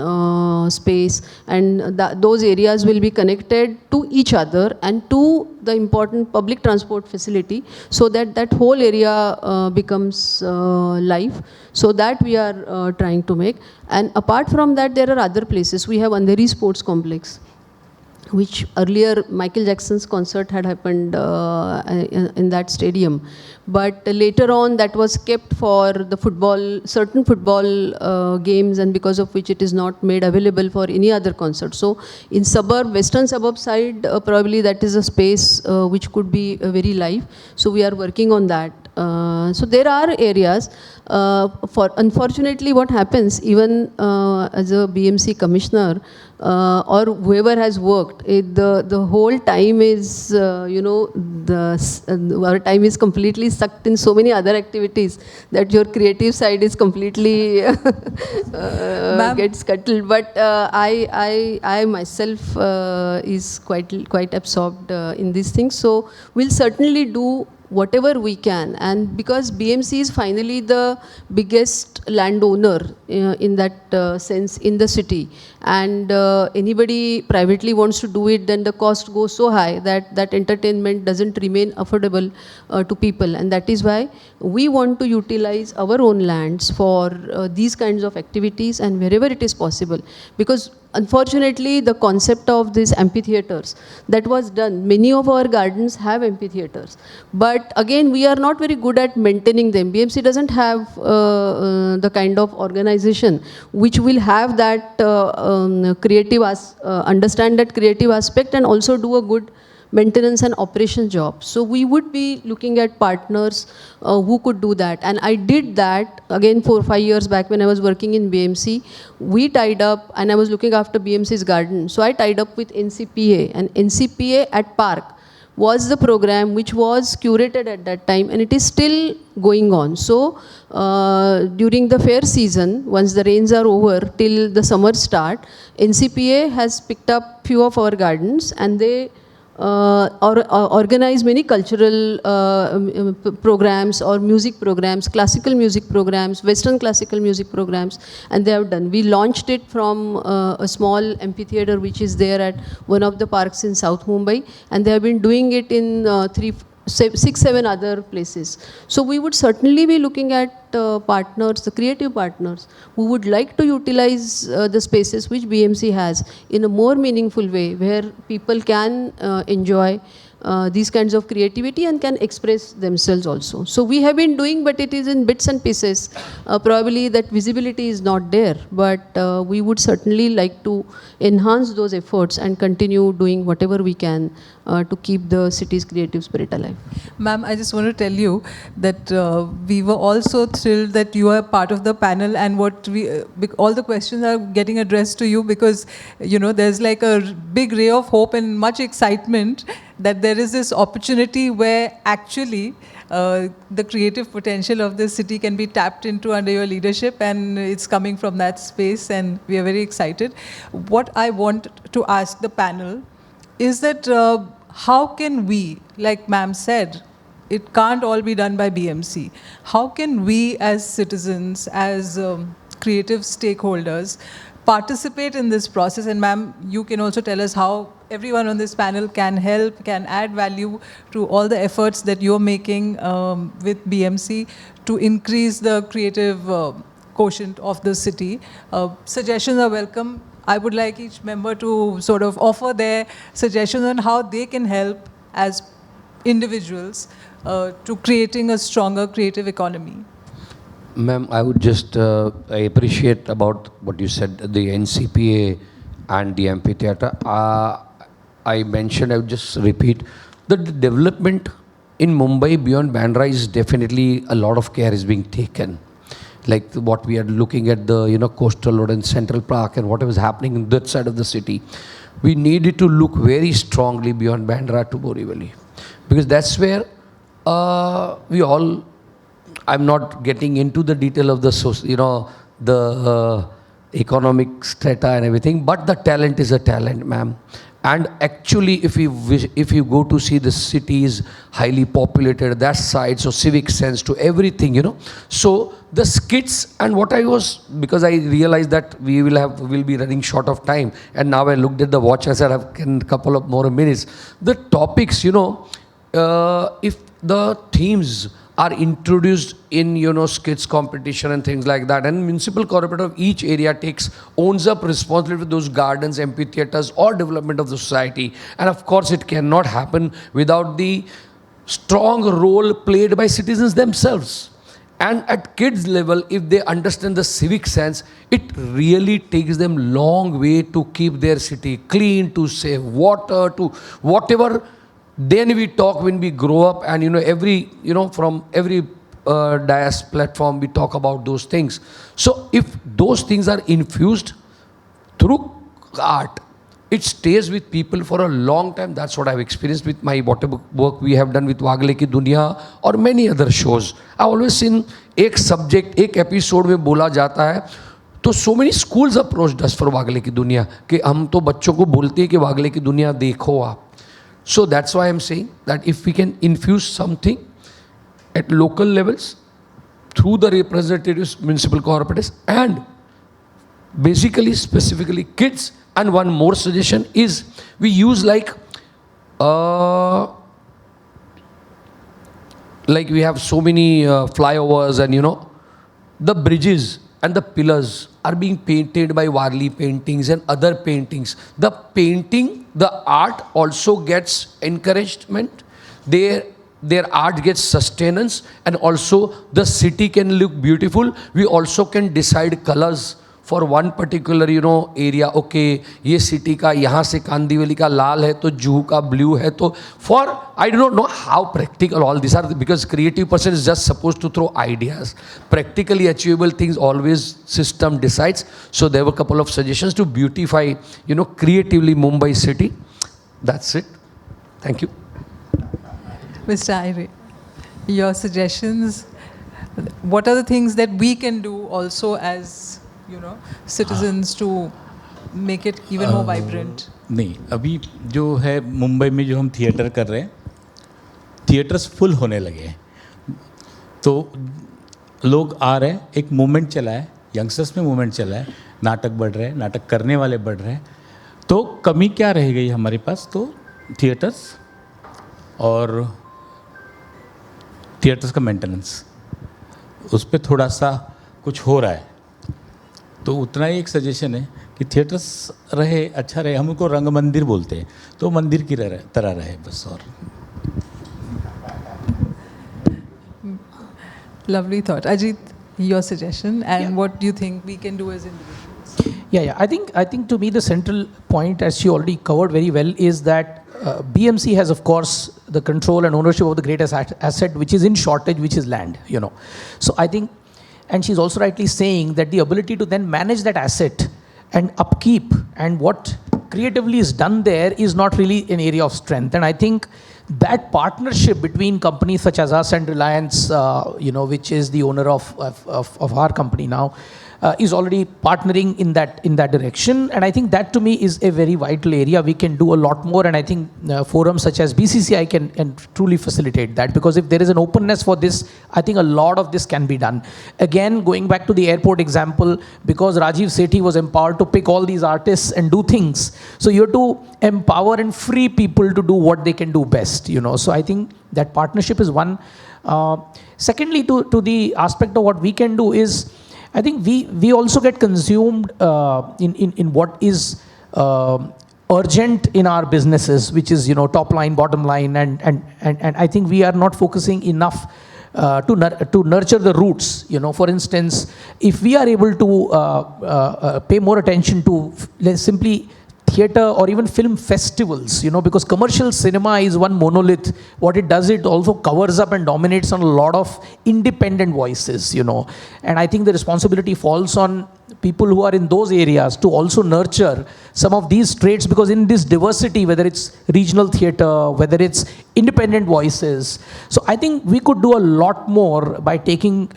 space, and those areas will be connected to each other and to the important public transport facility, so that that whole area becomes live. So that we are trying to make. And apart from that, there are other places. We have Andheri Sports Complex, which earlier Michael Jackson's concert had happened in that stadium. But later on that was kept for the certain football games, and because of which it is not made available for any other concert. So in western suburb side, probably that is a space which could be very live. So we are working on that. So there are areas. Unfortunately, what happens, even as a BMC commissioner or whoever has worked, the whole time is, our time is completely sucked in so many other activities that your creative side is completely gets scuttled. But I myself is quite absorbed in these things. So we'll certainly do whatever we can, and because BMC is finally the biggest landowner in that sense in the city, and anybody privately wants to do it, then the cost goes so high that entertainment doesn't remain affordable to people, and that is why we want to utilize our own lands for these kinds of activities and wherever it is possible. Because unfortunately, the concept of these amphitheaters that was done, many of our gardens have amphitheaters, but again we are not very good at maintaining them. BMC doesn't have the kind of organization which will have that creative understand that creative aspect and also do a good maintenance and operation job. So we would be looking at partners who could do that. And I did that again 4 or 5 years back when I was working in BMC. We tied up, and I was looking after BMC's garden. So I tied up with NCPA, and NCPA at Park was the program which was curated at that time, and it is still going on. So during the fair season, once the rains are over till the summer start, NCPA has picked up few of our gardens, and they organize many cultural programs or music programs, classical music programs, Western classical music programs, and they have done. We launched it from a small amphitheater which is there at one of the parks in South Mumbai, and they have been doing it in 6, 7 other places. So we would certainly be looking at partners, the creative partners, who would like to utilize the spaces which BMC has in a more meaningful way, where people can enjoy these kinds of creativity and can express themselves also. So we have been doing, but it is in bits and pieces. Probably that visibility is not there, but we would certainly like to enhance those efforts and continue doing whatever we can to keep the city's creative spirit alive. Ma'am, I just want to tell you that we were also thrilled that you are part of the panel, and what all the questions are getting addressed to you, because there's like a big ray of hope and much excitement that there is this opportunity where actually the creative potential of this city can be tapped into under your leadership, and it's coming from that space, and we are very excited. What I want to ask the panel is that how can we, like ma'am said, it can't all be done by BMC. How can we as citizens, as creative stakeholders, participate in this process? And ma'am, you can also tell us how everyone on this panel can help, can add value to all the efforts that you're making with BMC to increase the creative quotient of the city. Suggestions are welcome. I would like each member to sort of offer their suggestions on how they can help as individuals to creating a stronger creative economy. Ma'am, I would just I appreciate about what you said, the NCPA and the amphitheater. I mentioned, I would just repeat, the development in Mumbai beyond Bandra is definitely a lot of care is being taken. Like what we are looking at the coastal road and Central Park and whatever is happening in that side of the city, we needed to look very strongly beyond Bandra to Borivali, because that's where we all. I'm not getting into the detail of the economic strata and everything, but the talent is a talent, ma'am. And actually, if you go to see the city is highly populated, that side, so civic sense to everything, So the skits and what I was, because I realized that we'll be running short of time, and now I looked at the watch, I said I have a couple of more minutes. The topics, if the themes are introduced in skits competition and things like that, and municipal corporation of each area owns up responsibility for those gardens, amphitheaters, or development of the society. And of course it cannot happen without the strong role played by citizens themselves. And at kids level, if they understand the civic sense, it really takes them long way to keep their city clean, to save water, to whatever. Then we talk when we grow up, and from every dais platform we talk about those things. So if those things are infused through art, it stays with people for a long time. That's what I've experienced with my whatever work we have done with Wagle Ki Duniya or many other shows. I've always seen एक subject, एक episode में बोला जाता है, तो so many schools approached us for Wagle Ki Duniya कि हम तो बच्चों को बोलते हैं कि Wagle Ki Duniya देखो आप. So that's why I'm saying that if we can infuse something at local levels through the representatives, municipal corporates, and basically specifically kids. And one more suggestion is we use like we have so many flyovers, and the bridges and the pillars are being painted by Warli paintings and other paintings. The painting, the art also gets encouragement. Their art gets sustenance, and also the city can look beautiful. We also can decide colors for one particular area. Okay, ये city का यहाँ से कांदिवली का लाल है, तो जुहू का blue है, तो for I do not know how practical all these are, because creative person is just supposed to throw ideas. Practically achievable things always system decides. So there were a couple of suggestions to beautify creatively Mumbai city. That's it. Thank you. Mr. Ire, your suggestions. What are the things that we can do also as, citizens to make it even more vibrant? नहीं, अभी जो है मुंबई में जो हम theatre कर रहे हैं, थिएटर्स फुल होने लगे हैं, तो लोग आ रहे हैं, एक मूवमेंट चला है, यंगस्टर्स में मूवमेंट चला है, नाटक बढ़ रहे हैं, नाटक करने वाले बढ़ रहे हैं, तो कमी क्या रह गई हमारे पास? तो थिएटर्स और थिएटर्स का मेंटेनेंस, उस पर थोड़ा सा कुछ हो रहा है, तो उतना ही एक सजेशन है कि थिएटर्स रहे, अच्छा रहे, हम उनको रंग मंदिर बोलते हैं, तो मंदिर की तरह रहे बस। और Lovely thought. Ajit, your suggestion and what do you think we can do as individuals? Yeah. I think to me the central point, as you already covered very well, is that BMC has, of course, the control and ownership of the greatest asset, which is in shortage, which is land. So I think, and she's also rightly saying that the ability to then manage that asset and upkeep and what creatively is done there is not really an area of strength. And I think that partnership between companies such as us and Reliance, which is the owner of our company now, is already partnering in that direction. And I think that to me is a very vital area. We can do a lot more, and I think forums such as BCCI can truly facilitate that, because if there is an openness for this, I think a lot of this can be done. Again, going back to the airport example, because Rajiv Sethi was empowered to pick all these artists and do things, so you have to empower and free people to do what they can do best. So I think that partnership is one. Secondly, to the aspect of what we can do is, I think we also get consumed in what is urgent in our businesses, which is top line, bottom line, and I think we are not focusing enough to nurture the roots. For instance, if we are able to pay more attention to simply theatre or even film festivals, because commercial cinema is one monolith. What it does, it also covers up and dominates on a lot of independent voices, and I think the responsibility falls on people who are in those areas to also nurture some of these traits, because in this diversity, whether it's regional theatre, whether it's independent voices, so I think we could do a lot more by taking,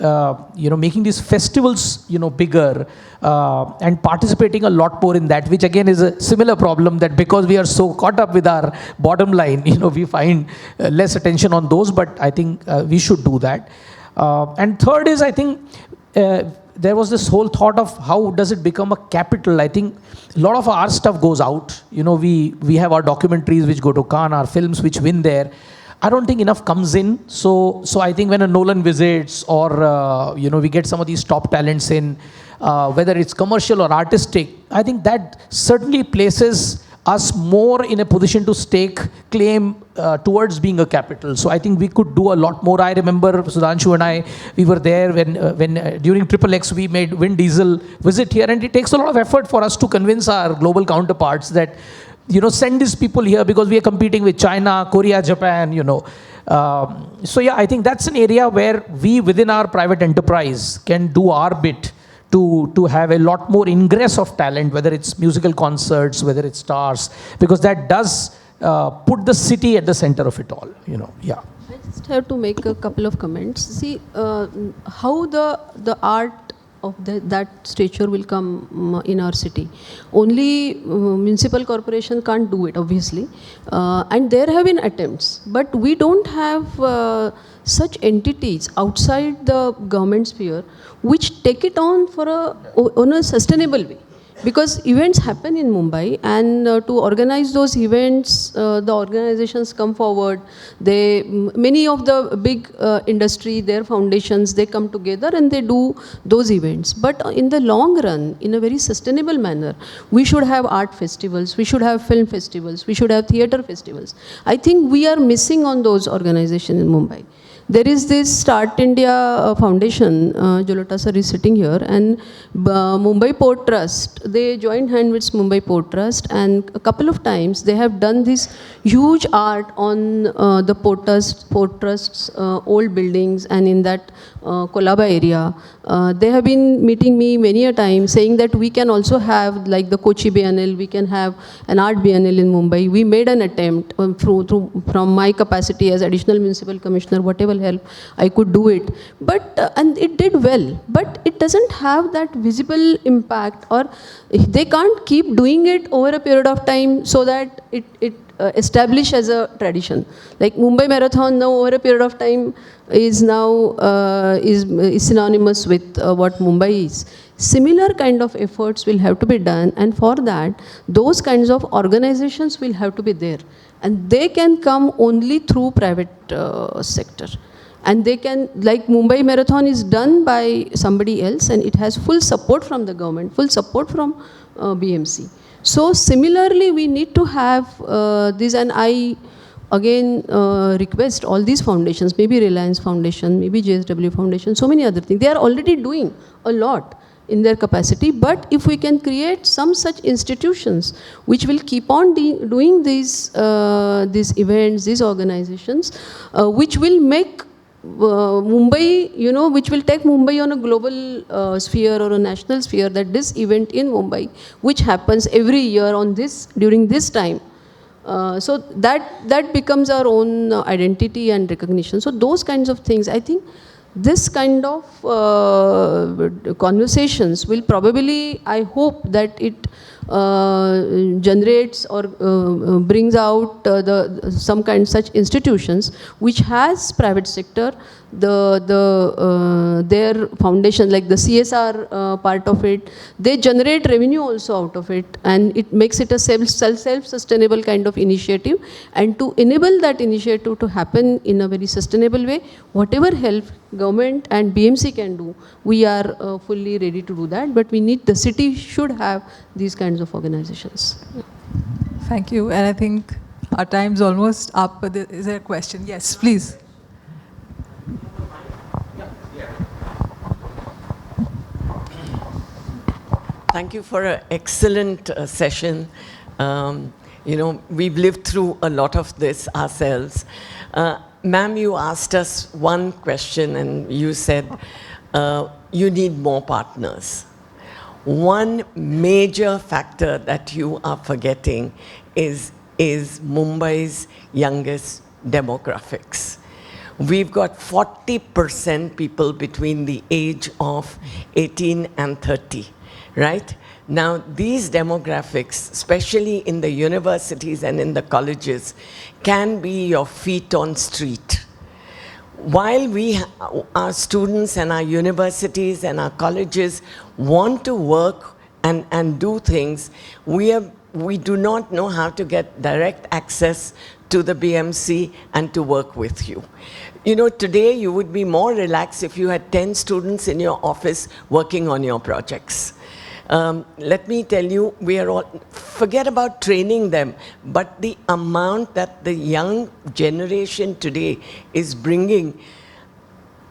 making these festivals, bigger, and participating a lot more in that, which again is a similar problem, that because we are so caught up with our bottom line, we find less attention on those, but I think we should do that. And third is, I think, there was this whole thought of how does it become a capital. I think a lot of our stuff goes out. We have our documentaries which go to Cannes, our films which win there. I don't think enough comes in. So I think when a Nolan visits, or we get some of these top talents in, whether it's commercial or artistic, I think that certainly places us more in a position to stake claim towards being a capital. So I think we could do a lot more. I remember Sudhanshu and I, we were there when during XXX we made Vin Diesel visit here, and it takes a lot of effort for us to convince our global counterparts that send these people here, because we are competing with China, Korea, Japan, So yeah, I think that's an area where we within our private enterprise can do our bit to have a lot more ingress of talent, whether it's musical concerts, whether it's stars, because that does put the city at the center of it all, yeah. I just have to make a couple of comments. See, how the art of that stature will come in our city. Only municipal corporation can't do it, obviously. And there have been attempts, but we don't have such entities outside the government sphere which take it on on a sustainable way. Because events happen in Mumbai, and to organize those events, the organizations come forward. Many of the big industry, their foundations, they come together and they do those events. But in the long run, in a very sustainable manner, we should have art festivals, we should have film festivals, we should have theatre festivals. I think we are missing on those organizations in Mumbai. there is this Start India Foundation, Jolota sir is sitting here, and Mumbai Port Trust, they joined hand with Mumbai Port Trust, and a couple of times they have done this huge art on the Port Trust's old buildings and in that Kolaba area. They have been meeting me many a time saying that we can also have like the Kochi Biennale, we can have an art biennale in Mumbai. We made an attempt from my capacity as additional municipal commissioner, whatever help I could do it. But, and it did well, but it doesn't have that visible impact, or they can't keep doing it over a period of time so that it establish as a tradition. Like Mumbai Marathon now over a period of time is now is synonymous with what Mumbai is. Similar kind of efforts will have to be done, and for that those kinds of organizations will have to be there, and they can come only through private sector. And they can, like Mumbai Marathon is done by somebody else and it has full support from the government, full support from BMC. So similarly, we need to have this, and I again request all these foundations, maybe Reliance Foundation, maybe JSW Foundation, so many other things. They are already doing a lot in their capacity, but if we can create some such institutions which will keep on doing these events, these organizations, which will make Mumbai, you know, which will take Mumbai on a global sphere or a national sphere, that this event in Mumbai, which happens every year on this, during this time, so that becomes our own identity and recognition. So those kinds of things, I think this kind of conversations will probably, I hope that it generates or brings out some kind such institutions which has private sector, their foundation, like the CSR part of it, they generate revenue also out of it, and it makes it a self-sustainable kind of initiative. And to enable that initiative to happen in a very sustainable way, whatever help government and BMC can do, we are fully ready to do that. But we need, the city should have these kinds of organizations. Thank you. And I think our time's almost up. But is there a question? Yes, please. Thank you for an excellent session. You know, we've lived through a lot of this ourselves. Ma'am, you asked us one question and you said you need more partners. One major factor that you are forgetting is Mumbai's youngest demographics. We've got 40% people between the age of 18 and 30. Right? Now, these demographics, especially in the universities and in the colleges, can be your feet on street. While our students and our universities and our colleges want to work and do things, we do not know how to get direct access to the BMC and to work with you. You know, today you would be more relaxed if you had 10 students in your office working on your projects. Let me tell you, we are all, forget about training them, but the amount that the young generation today is bringing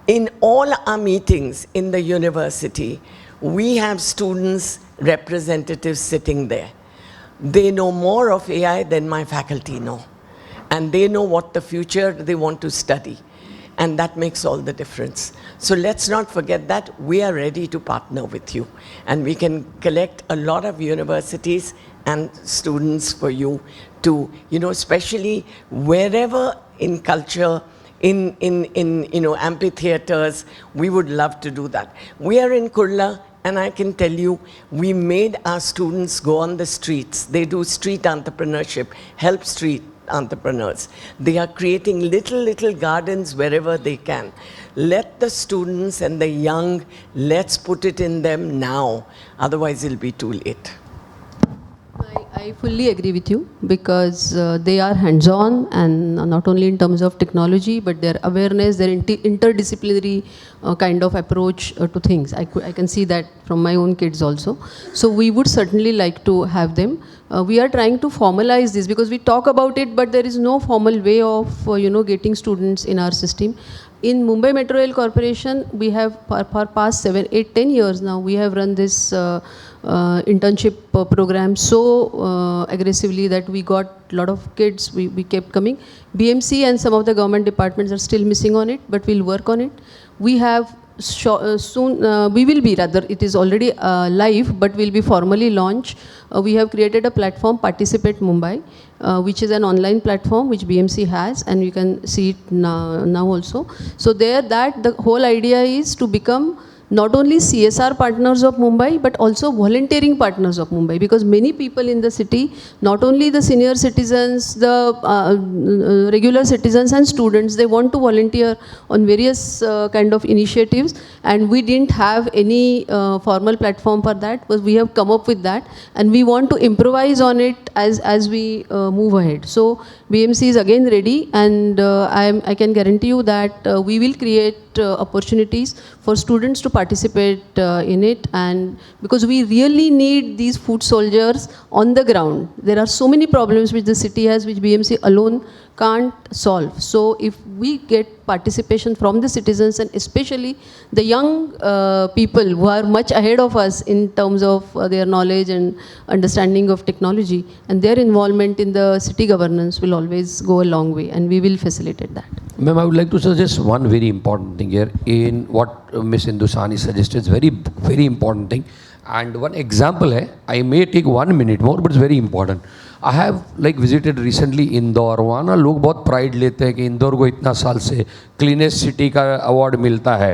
in all our meetings in the university, we have students, representatives sitting there. They know more of AI than my faculty know. And they know what the future they want to study. And that makes all the difference. So let's not forget that we are ready to partner with you. And we can collect a lot of universities and students for you to, you know, especially wherever in culture, in you know, amphitheaters, we would love to do that. We are in Kurla, and I can tell you, we made our students go on the streets. They do street entrepreneurship, help street entrepreneurs. They are creating little gardens wherever they can. Let the students and the young, let's put it in them now. Otherwise, it'll be too late. I fully agree with you, because they are hands-on, and not only in terms of technology, but their awareness, their interdisciplinary kind of approach to things. I can see that from my own kids also. So we would certainly like to have them. We are trying to formalize this, because we talk about it, but there is no formal way of you know, getting students in our system. In Mumbai Metro Rail Corporation, we have for past 7, 8, 10 years now, we have run this internship program so aggressively that we got a lot of kids, we kept coming. BMC and some of the government departments are still missing on it, but we'll work on it. We have soon, we will be, rather, it is already live, but will be formally launched. We have created a platform, Participate Mumbai, which is an online platform which BMC has, and you can see it now also. So there, the whole idea is to become not only CSR partners of Mumbai, but also volunteering partners of Mumbai, because many people in the city, not only the senior citizens, the regular citizens and students, they want to volunteer on various kind of initiatives, and we didn't have any formal platform for that, but we have come up with that, and we want to improvise on it as we move ahead. So BMC is again ready, and I can guarantee you that we will create opportunities for students to participate in it, and because we really need these foot soldiers on the ground. There are so many problems which the city has, which BMC alone can't solve. So if we get participation from the citizens, and especially the young people who are much ahead of us in terms of their knowledge and understanding of technology, and their involvement in the city governance will always go a long way, and we will facilitate that. Ma'am, I would like to suggest one very important thing here in what Ms. Hindusani suggested. It's very, very important thing. And one example hai, I may take 1 minute more, but it's very important. I have visited recently Indore. वहाँ ना लोग बहुत pride लेते हैं कि इंदौर को इतना साल से क्लीनेस्ट सिटी का अवार्ड मिलता है.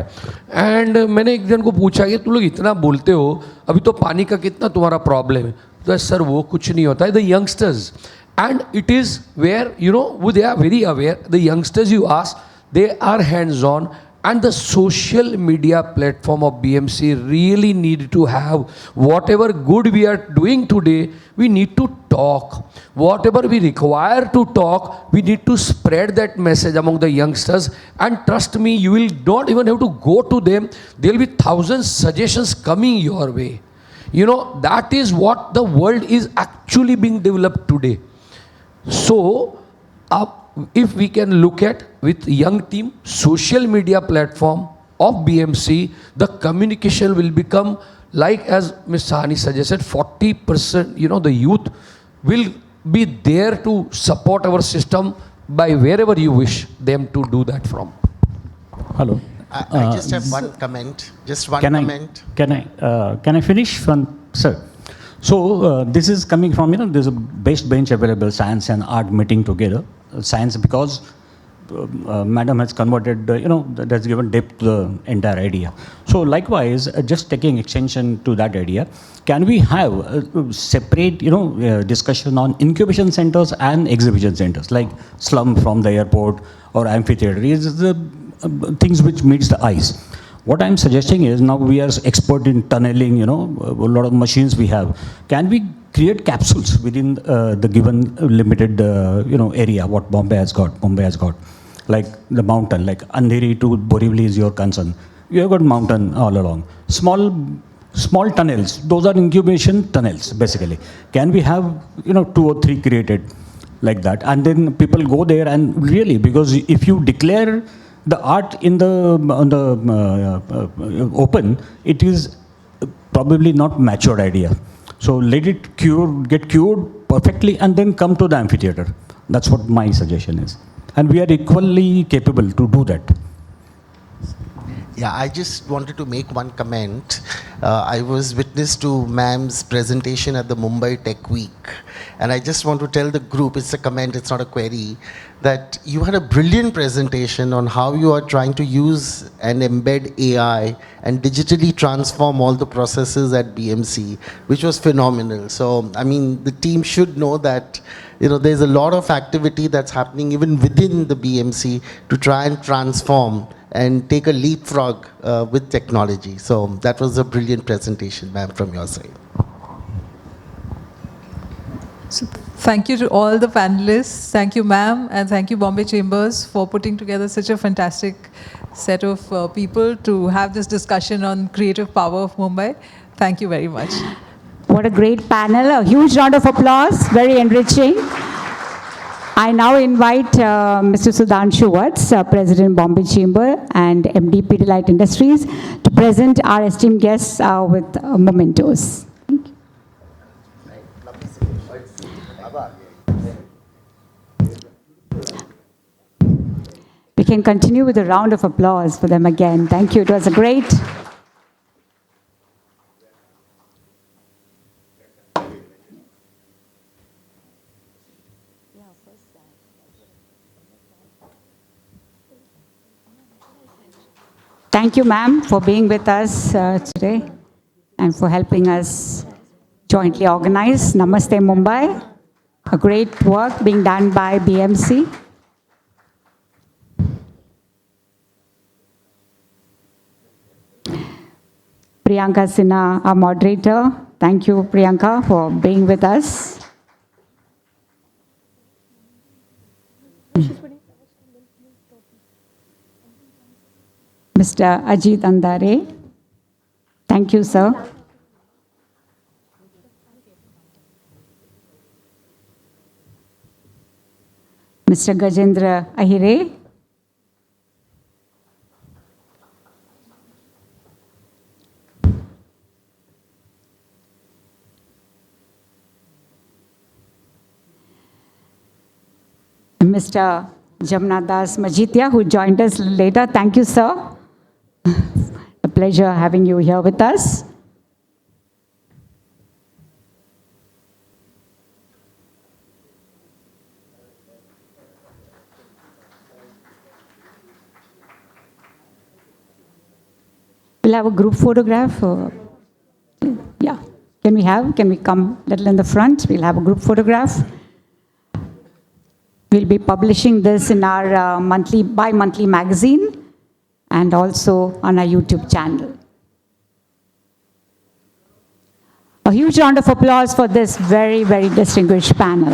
एंड मैंने एक जन को पूछा कि तुम लोग इतना बोलते हो, अभी तो पानी का कितना तुम्हारा प्रॉब्लम है. तो सर वो कुछ नहीं होता है. The youngsters, and it is where, they are very aware. The youngsters you ask, they are hands-on, and the social media platform of BMC really need to have whatever good we are doing today, we need to talk. Whatever we require to talk, we need to spread that message among the youngsters. And trust me, you will not even have to go to them. There will be thousands suggestions coming your way. That is what the world is actually being developed today. So, if we can look at with young team, social media platform of BMC, the communication will become like as Ms. Sahani suggested, 40%, the youth will be there to support our system by wherever you wish them to do that from. Hello. I just have one comment. Just one comment. Can I finish one, sir? So this is coming from, there's a best bench available, science and art meeting together. Science because madam has converted, that's given depth to the entire idea. So likewise, just taking extension to that idea, can we have a separate, discussion on incubation centers and exhibition centers, like slum from the airport or amphitheater, is the things which meets the eyes. What I'm suggesting is, now we are expert in tunneling, a lot of machines we have. Can we create capsules within the given limited, area, what Bombay has got, like the mountain, like Andheri to Borivali is your concern. You have got mountain all along. Small tunnels, those are incubation tunnels, basically. Can we have, 2 or 3 created like that? And then people go there and really, because if you declare the art in the open, it is probably not matured idea. So let it get cured perfectly, and then come to the amphitheater. That's what my suggestion is. And we are equally capable to do that. Yeah, I just wanted to make one comment. I was witness to ma'am's presentation at the Mumbai Tech Week. And I just want to tell the group, it's a comment, it's not a query, that you had a brilliant presentation on how you are trying to use and embed AI and digitally transform all the processes at BMC, which was phenomenal. So, I mean, the team should know that, there's a lot of activity that's happening even within the BMC to try and transform and take a leapfrog with technology. So that was a brilliant presentation, ma'am, from your side. So thank you to all the panelists. Thank you, ma'am, and thank you, Bombay Chambers, for putting together such a fantastic set of people to have this discussion on creative power of Mumbai. Thank you very much. What a great panel. A huge round of applause. Very enriching. I now invite Mr. Sudhanshu Watts, President Bombay Chamber and MD Pidilite Industries, to present our esteemed guests with mementos. Thank you. We can continue with a round of applause for them again. Thank you. It was a great. Thank you, ma'am, for being with us today and for helping us jointly organize Namaste Mumbai, a great work being done by BMC. Priyanka Sinha, our moderator. Thank you, Priyanka, for being with us. Mr. Ajit Andare. Thank you, sir. Mr. Gajendra Ahire. Mr. Jamna Das Majitia, who joined us later. Thank you, sir. A pleasure having you here with us. We'll have a group photograph. Yeah. Can we come a little in the front? We'll have a group photograph. We'll be publishing this in our bi-monthly magazine and also on our YouTube channel. A huge round of applause for this very, very distinguished panel.